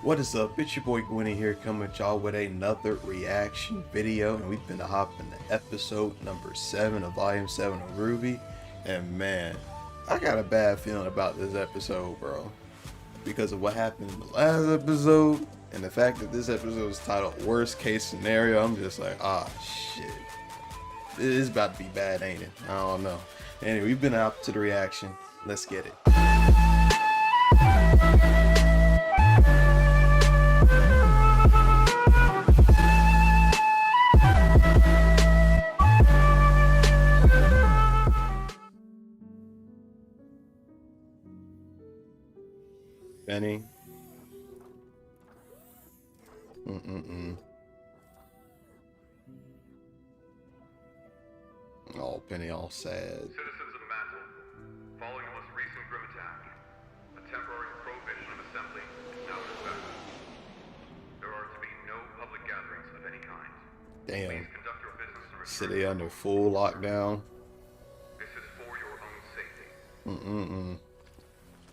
What is up? It's your boy Gwynny here, coming at y'all with another reaction video, and we've been to hop into episode number 7 of volume 7 of RWBY. And man, I got a bad feeling about this episode, bro, because of what happened in the last episode and the fact that this episode is titled Worst Case Scenario. I'm just like, ah, shit, it is about to be bad, ain't it? I don't know. Anyway, we've been out to the reaction. Let's get it. Penny. Oh, Penny all sad. Citizens of Mantle, following the most recent Grim attack, a temporary prohibition of assembly is now suspended. There are to be no public gatherings of any kind. Damn. Please conduct your business in City under full lockdown. This is for your own safety.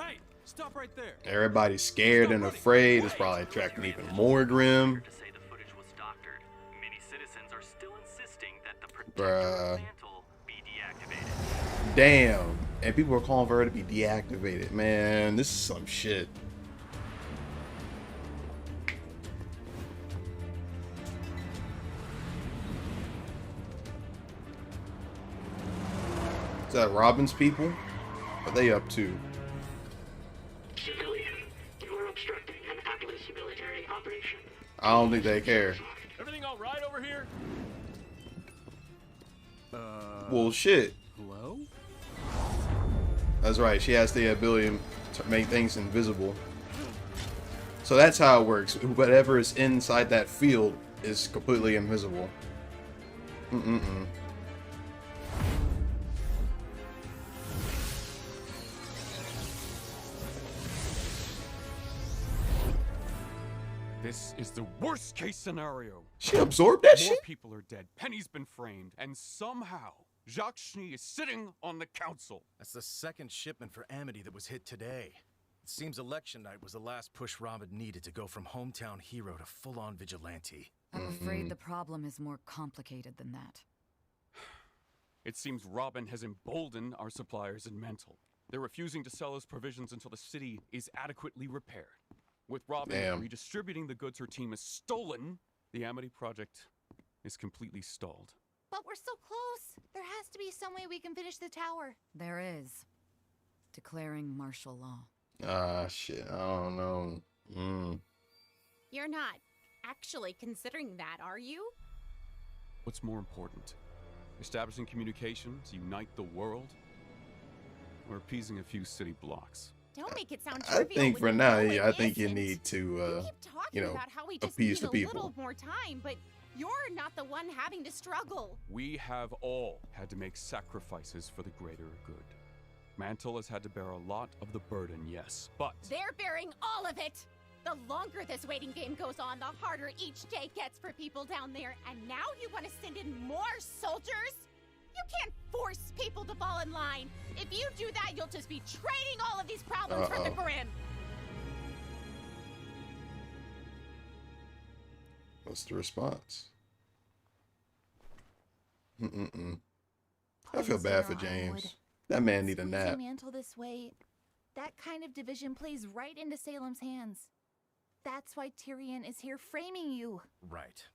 Hey, stop right there. Everybody's scared and afraid. It's probably attracting even more Grim. To say the footage was doctored, many citizens are still insisting that the Bruh. mantle be deactivated. Damn. And people are calling for her to be deactivated. Man, this is some shit. Is that Robin's people? What are they up to? Civilian, you are obstructing an Atlas military operation. I don't think they care. Everything all right over here? Well, shit. Hello? That's right. She has the ability to make things invisible. So that's how it works. Whatever is inside that field is completely invisible. This is the worst case scenario. She absorbed that More shit? people are dead. Penny's been framed, and somehow Jacques Schnee is sitting on the council. That's the second shipment for Amity that was hit today. It seems election night was the last push Robin needed to go from hometown hero to full-on vigilante. I'm afraid the problem is more complicated than that. It seems Robin has emboldened our suppliers in Mantle. They're refusing to sell us provisions until the city is adequately repaired. With Robin redistributing the goods her team has stolen, the Amity project is completely stalled. But we're so close. There has to be some way we can finish the tower. There is. Declaring martial law. Ah, shit. I don't know. You're not actually considering that, are you? What's more important? Establishing communication to unite the world? Or appeasing a few city blocks? Don't make it sound I trivial. think when for you now, know yeah, I it think you isn't. need to, You keep talking you know, about how we just appease need the a people. little more time, but you're not the one having to struggle. We have all had to make sacrifices for the greater good. Mantle has had to bear a lot of the burden, yes, but They're bearing all of it. The longer this waiting game goes on, the harder each day gets for people down there. And now you want to send in more soldiers? You can't force people to fall in line. If you do that, you'll just be trading all of these problems for the Grim. What's the response? I feel bad for James. That man need a nap. Mantle this way, that kind of division plays right into Salem's hands. That's why Tyrion is here framing you. Right.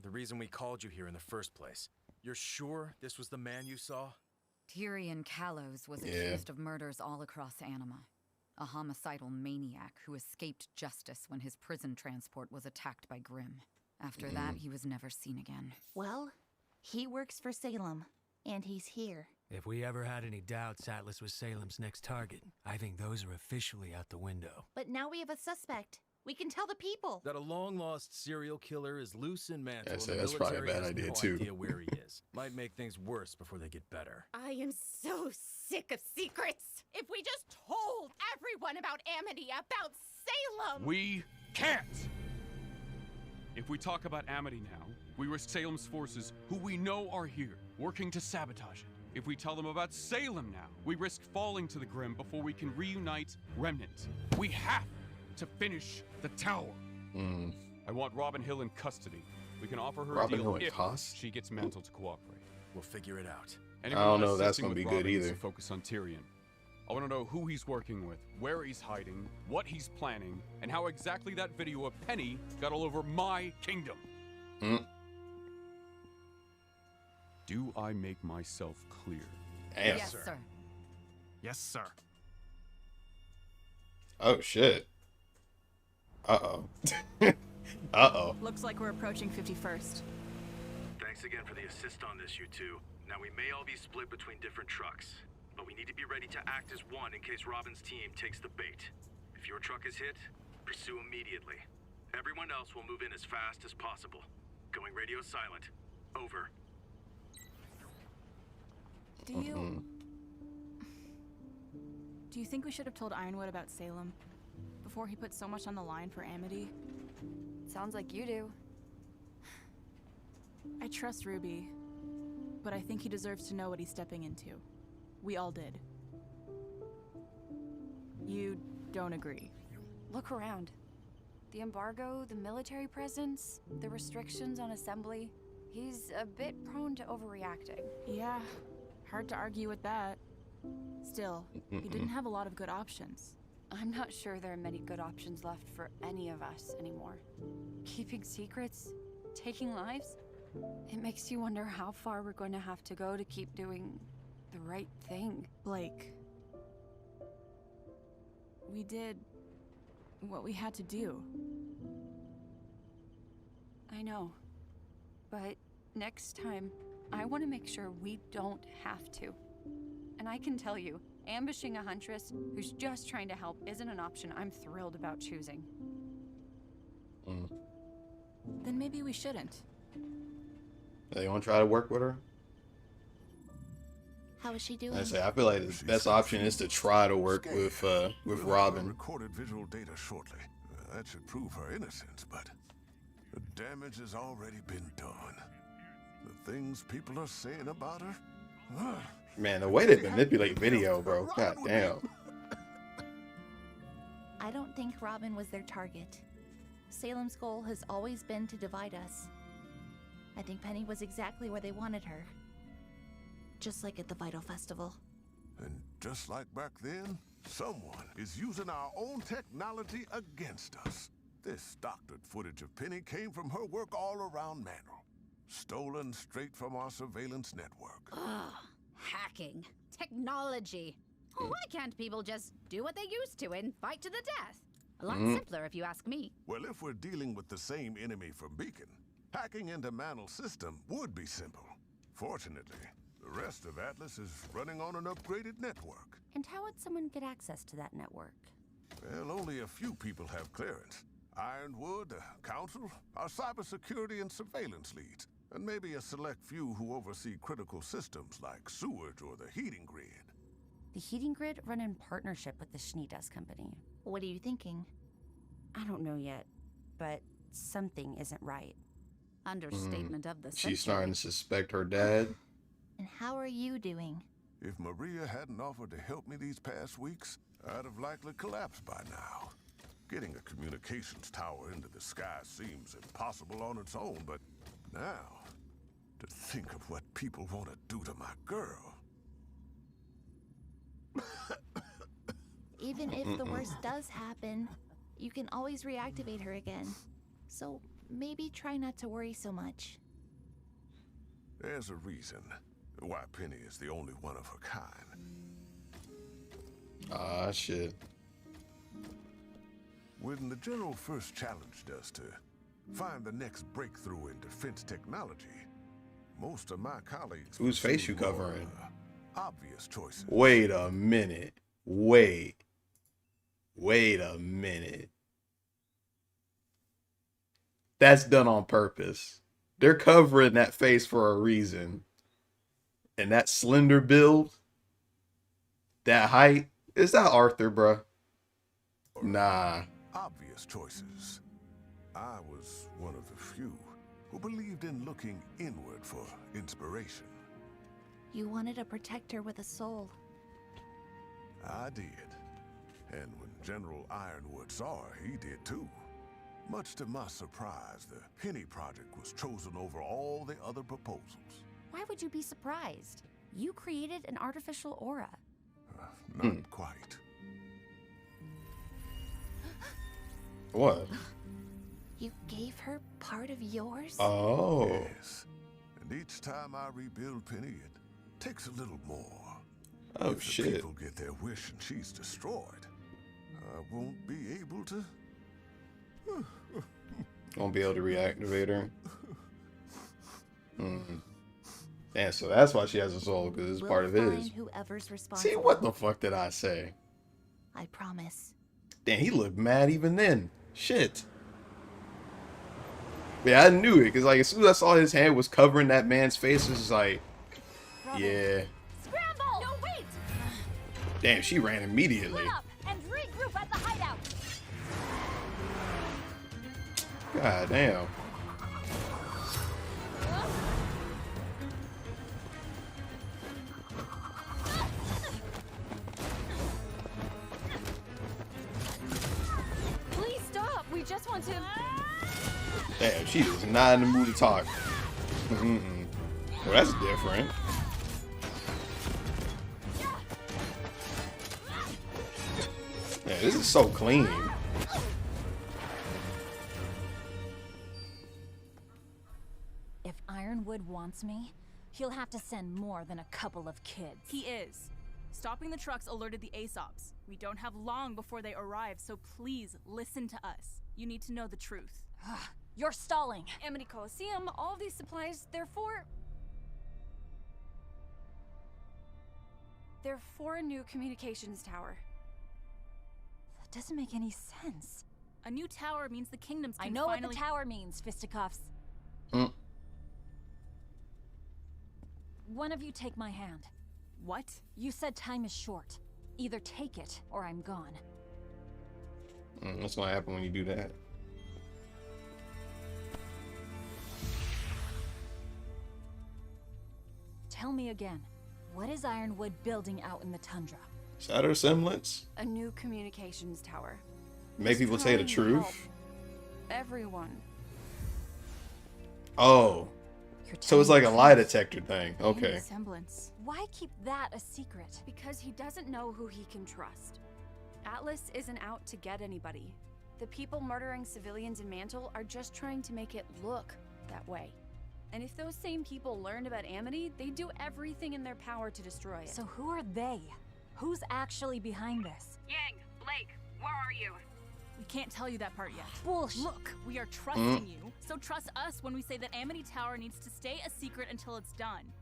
The reason we called you here in the first place. You're sure this was the man you saw? Tyrion Callows was accused of murders all across Anima. A homicidal maniac who escaped justice when his prison transport was attacked by Grim. After that, he was never seen again. Well, he works for Salem, and he's here. If we ever had any doubts Atlas was Salem's next target, I think those are officially out the window. But now we have a suspect. We can tell the people. That a long-lost serial killer is loose in Mantle. Yes, and the that's probably a military bad has idea, no too. idea where he is. Might make things worse before they get better. I am so sick of secrets. If we just told everyone about Amity, about Salem. we can't! If we talk about Amity now, we risk Salem's forces, who we know are here, working to sabotage it. If we tell them about Salem now, we risk falling to the Grim before we can reunite Remnant. We have to finish the tower. I want Robin Hill in custody. We can offer her Robin a deal Hill in if custody? she gets Mantle to cooperate. We'll figure it out. Anyone I don't know. not That's assisting gonna with be good Robin needs either. to focus on Tyrion. I want to know who he's working with, where he's hiding, what he's planning, and how exactly that video of Penny got all over my kingdom. Do I make myself clear? Damn. Yes, sir. Yes, sir. Oh shit. Uh-oh. Uh-oh. Looks like we're approaching 51st. Thanks again for the assist on this, you two. Now we may all be split between different trucks, but we need to be ready to act as one in case Robin's team takes the bait. If your truck is hit, pursue immediately. Everyone else will move in as fast as possible. Going radio silent. Over. Do you think we should have told Ironwood about Salem before he put so much on the line for Amity? Sounds like you do. I trust Ruby, but I think he deserves to know what he's stepping into. We all did. You don't agree? Look around. The embargo, the military presence, the restrictions on assembly. He's a bit prone to overreacting. Yeah, hard to argue with that. Still, he didn't have a lot of good options. I'm not sure there are many good options left for any of us anymore. Keeping secrets, taking lives, it makes you wonder how far we're going to have to go to keep doing the right thing. Blake, we did what we had to do. I know, but next time, I want to make sure we don't have to. And I can tell you, ambushing a huntress who's just trying to help isn't an option I'm thrilled about choosing. Then maybe we shouldn't. They want to try to work with her? How is she doing? I say I feel like the best option is to try to work with Robin. Recorded visual data shortly. That should prove her innocence, but the damage has already been done. The things people are saying about her. Man, the way they manipulate video, bro. God damn. I don't think Robin was their target. Salem's goal has always been to divide us. I think Penny was exactly where they wanted her. Just like at the Vital Festival. And just like back then, someone is using our own technology against us. This doctored footage of Penny came from her work all around Mantle. Stolen straight from our surveillance network. Ugh. Hacking. Technology. Why can't people just do what they used to and fight to the death? A lot simpler if you ask me. Well, if we're dealing with the same enemy from Beacon, hacking into Mantle's system would be simple. Fortunately, the rest of Atlas is running on an upgraded network. And how would someone get access to that network? Well, only a few people have clearance. Ironwood, the Council, our cybersecurity and surveillance leads, and maybe a select few who oversee critical systems like sewage or the heating grid. The heating grid run in partnership with the Schneedas Company. What are you thinking? I don't know yet, but something isn't right. Understatement of the century. She's starting to suspect her dad. And how are you doing? If Maria hadn't offered to help me these past weeks, I'd have likely collapsed by now. Getting a communications tower into the sky seems impossible on its own, but now, to think of what people want to do to my girl. Even if the worst does happen, you can always reactivate her again. So maybe try not to worry so much. There's a reason why Penny is the only one of her kind. Ah, shit. When the General first challenged us to find the next breakthrough in defense technology, most of my colleagues... Whose face you covering? Obvious choices. Wait a minute. Wait a minute. That's done on purpose. They're covering that face for a reason. And that slender build, that height, is that Arthur, bruh? Nah. Obvious choices. I was one of the few who believed in looking inward for inspiration. You wanted a protector with a soul. I did. And when General Ironwood saw her, he did too. Much to my surprise, the Penny Project was chosen over all the other proposals. Why would you be surprised? You created an artificial aura. Not quite. What? You gave her part of yours? Oh. Yes. And each time I rebuild Penny, it takes a little more. Oh, if the shit. people get their wish and she's destroyed, I won't be able to... Won't be able to reactivate her. And so that's why she has a soul, because it's part of his. Whoever's responsible. See, what the fuck did I say? I promise. Damn, he looked mad even then. Shit. Yeah, I knew it, because like as soon as I saw his hand was covering that man's face, it was like, yeah. Scramble! No, wait! Damn, she ran immediately. Split up and regroup at the hideout. God damn. Please stop. We just want to. Damn, she was not in the mood to talk. Well, that's different. Yeah, this is so clean. If Ironwood wants me, he'll have to send more than a couple of kids. He is. Stopping the trucks alerted the ASOPs. We don't have long before they arrive, so please listen to us. You need to know the truth. You're stalling. Amity Coliseum, all of these supplies, they're for a new communications tower. That doesn't make any sense. A new tower means the kingdoms can I know finally... what the tower means, fisticuffs. One of you take my hand. What? You said time is short. Either take it, or I'm gone. What's gonna happen when you do that? Tell me again, what is Ironwood building out in the tundra? Is that her semblance? A new communications tower. Make people say the truth? Everyone. Oh. So it's like a lie detector thing. Okay. Semblance. Why keep that a secret? Because he doesn't know who he can trust. Atlas isn't out to get anybody. The people murdering civilians in Mantle are just trying to make it look that way. And if those same people learned about Amity, they'd do everything in their power to destroy it. So who are they? Who's actually behind this? Yang, Blake, where are you? We can't tell you that part yet. Bullshit. Look, we are trusting you, so trust us when we say that Amity Tower needs to stay a secret until it's done.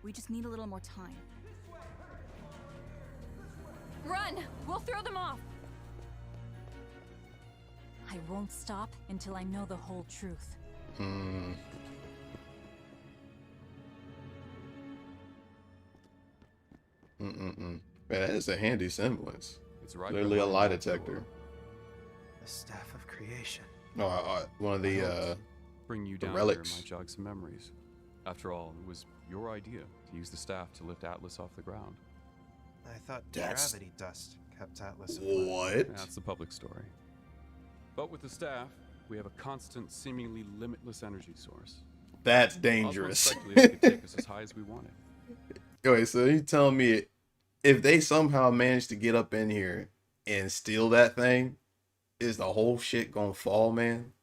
We just need a little more time. Run! We'll throw them off! I won't stop until I know the whole truth. Man, that is a handy semblance. It's right. Literally a lie detector. The Staff of Creation. No, one of the bring you down relics. here might jog some memories. After all, it was your idea to use the staff to lift Atlas off the ground. I thought That's... gravity dust kept Atlas afloat. What? That's the public story. But with the staff, we have a constant, seemingly limitless energy source. That's dangerous. Oswald speculated it could take us as high as we wanted. Wait, so you telling me if they somehow manage to get up in here and steal that thing, is the whole shit gonna fall, man?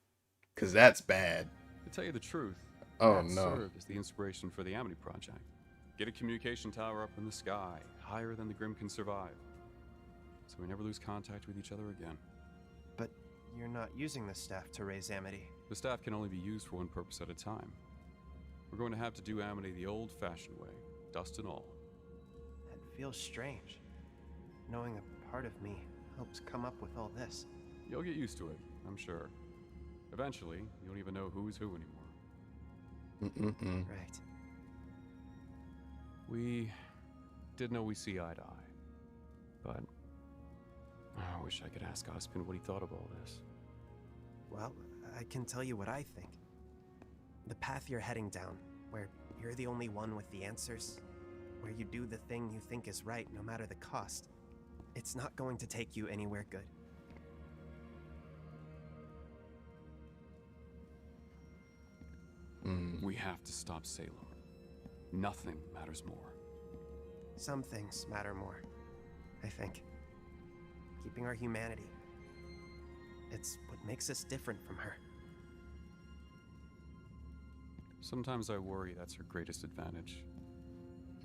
Cause that's bad. To tell you the truth, oh that no, served as the inspiration for the Amity Project. Get a communication tower up in the sky, higher than the Grim can survive, so we never lose contact with each other again. But you're not using the staff to raise Amity. The staff can only be used for one purpose at a time. We're going to have to do Amity the old-fashioned way, dust and all. It feels strange, knowing a part of me helps come up with all this. You'll get used to it, I'm sure. Eventually, you don't even know who's who anymore. Right. We did know we see eye to eye, but I wish I could ask Ospen what he thought of all this. Well, I can tell you what I think. The path you're heading down, where you're the only one with the answers, where you do the thing you think is right no matter the cost, it's not going to take you anywhere good. We have to stop Salem. Nothing matters more. Some things matter more, I think. Keeping our humanity. It's what makes us different from her. Sometimes I worry that's her greatest advantage.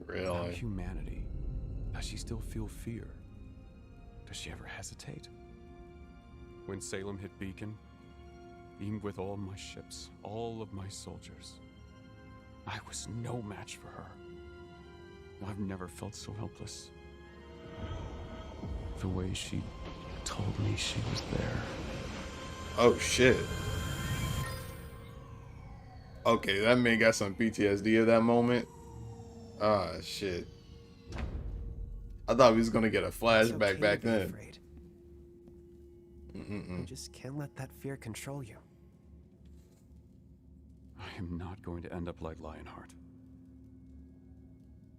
Really? Our humanity. Does she still feel fear? Does she ever hesitate? When Salem hit Beacon, even with all my ships, all of my soldiers, I was no match for her. I've never felt so helpless. The way she told me she was there. Oh shit. Okay, that man got some PTSD of that moment. Ah, shit. I thought we was gonna get a flashback back then. You just can't let that fear control you. I am not going to end up like Lionheart.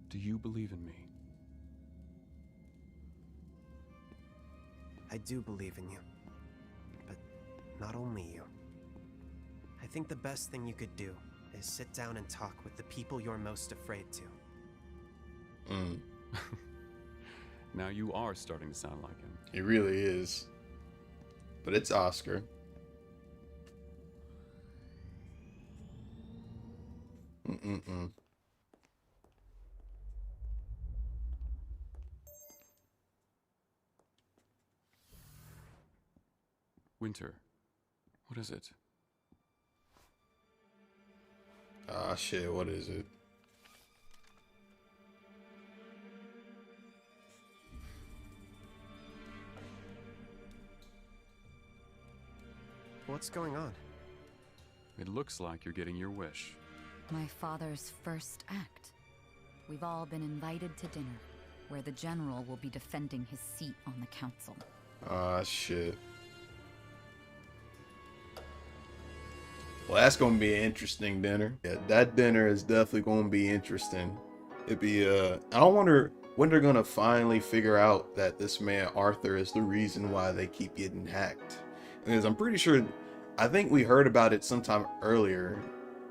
Do you believe in me? I do believe in you. But not only you. I think the best thing you could do is sit down and talk with the people you're most afraid to. Now you are starting to sound like him. He really is. But it's Oscar. Winter. What is it? Ah, shit, what is it? What's going on? It looks like you're getting your wish. My father's first act. We've all been invited to dinner, where the general will be defending his seat on the council. Ah, shit. Well, that's gonna be an interesting dinner. Yeah, that dinner is definitely gonna be interesting. It'd be, I wonder when they're gonna finally figure out that this man Arthur is the reason why they keep getting hacked. Because I'm pretty sure, I think we heard about it sometime earlier,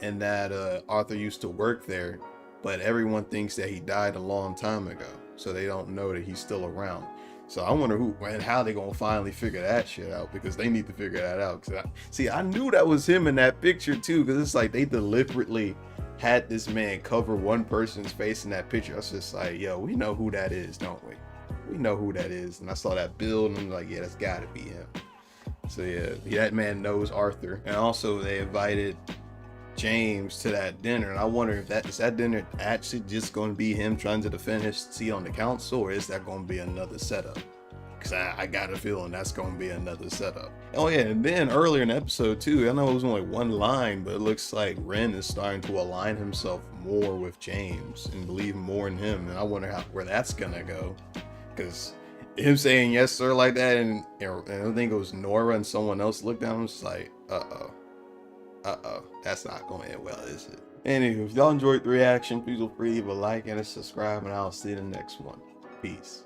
and that Arthur used to work there, but everyone thinks that he died a long time ago, so they don't know that he's still around. So I wonder who and how they gonna finally figure that shit out, because they need to figure that out. Cause I knew that was him in that picture too, because it's like they deliberately had this man cover one person's face in that picture. I was just like, yo, we know who that is, don't we? We know who that is. And I saw that build and I'm like, yeah, that's gotta be him. So yeah, that man knows Arthur. And also they invited James to that dinner, and I wonder if that dinner actually just going to be him trying to defend his seat on the council, or is that going to be another setup? Because I got a feeling that's going to be another setup. Oh yeah, and then earlier in the episode too, I know it was only one line, but it looks like Ren is starting to align himself more with James and believe more in him, and I wonder where that's gonna go. Because him saying yes sir like that, and I think it was Nora and someone else looked down, it's like, that's not going to end well, is it? Anywho, if y'all enjoyed the reaction, please feel free to leave a like and a subscribe, and I'll see you in the next one. Peace.